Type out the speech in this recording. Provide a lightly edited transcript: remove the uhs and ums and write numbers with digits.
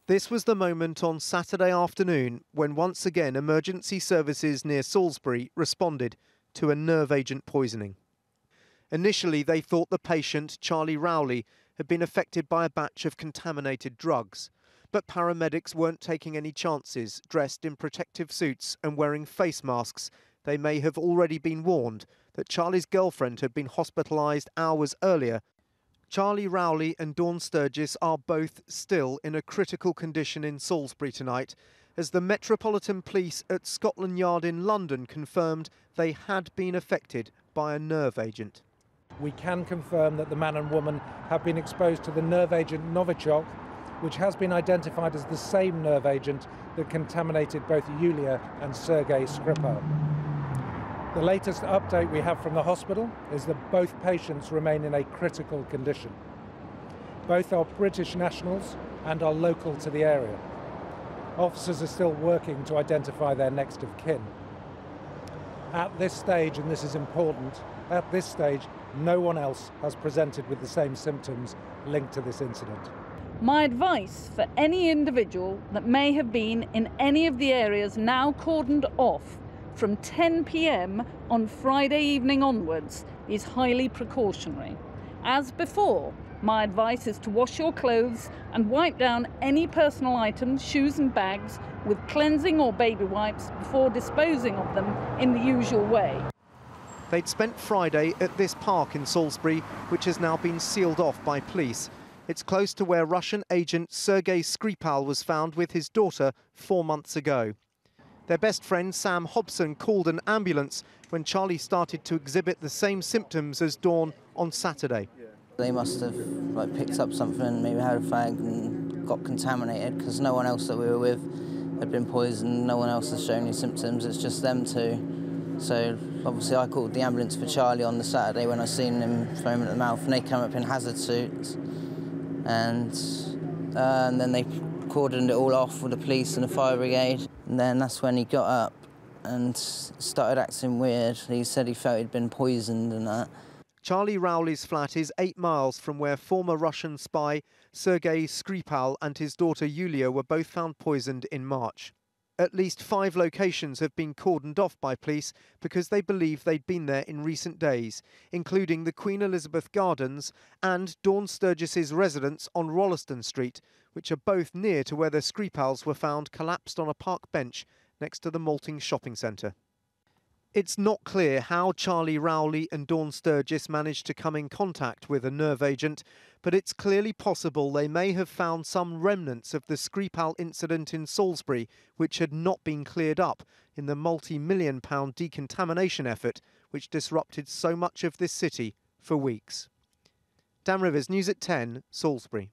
This was the moment on Saturday afternoon when once again emergency services near Salisbury responded to a nerve agent poisoning. Initially, they thought the patient, Charlie Rowley, had been affected by a batch of contaminated drugs. But paramedics weren't taking any chances. Dressed in protective suits and wearing face masks, they may have already been warned that Charlie's girlfriend had been hospitalised hours earlier. Charlie Rowley and Dawn Sturgess are both still in a critical condition in Salisbury tonight, as the Metropolitan Police at Scotland Yard in London confirmed they had been affected by a nerve agent. We can confirm that the man and woman have been exposed to the nerve agent Novichok, which has been identified as the same nerve agent that contaminated both Yulia and Sergei Skripal. The latest update we have from the hospital is that both patients remain in a critical condition. Both are British nationals and are local to the area. Officers are still working to identify their next of kin. At this stage, and this is important, at this stage, no one else has presented with the same symptoms linked to this incident. My advice for any individual that may have been in any of the areas now cordoned off from 10 p.m. on Friday evening onwards is highly precautionary. As before, my advice is to wash your clothes and wipe down any personal items, shoes and bags with cleansing or baby wipes before disposing of them in the usual way. They'd spent Friday at this park in Salisbury, which has now been sealed off by police. It's close to where Russian agent Sergei Skripal was found with his daughter 4 months ago. Their best friend Sam Hobson called an ambulance when Charlie started to exhibit the same symptoms as Dawn on Saturday. They must have picked up something, maybe had a fag and got contaminated, because no one else that we were with had been poisoned, no one else has shown any symptoms, it's just them two. So obviously I called the ambulance for Charlie on the Saturday when I seen him foaming at the mouth, and they came up in hazard suits, and then they cordoned it all off with the police and the fire brigade. And then that's when he got up and started acting weird. He said he felt he'd been poisoned and that. Charlie Rowley's flat is 8 miles from where former Russian spy Sergei Skripal and his daughter Yulia were both found poisoned in March. At least 5 locations have been cordoned off by police because they believe they'd been there in recent days, including the Queen Elizabeth Gardens and Dawn Sturgess's residence on Rolleston Street, which are both near to where the Skripals were found collapsed on a park bench next to the Malting shopping centre. It's not clear how Charlie Rowley and Dawn Sturgess managed to come in contact with a nerve agent, but it's clearly possible they may have found some remnants of the Skripal incident in Salisbury, which had not been cleared up in the multi-million-pound decontamination effort which disrupted so much of this city for weeks. Dan Rivers, News at 10, Salisbury.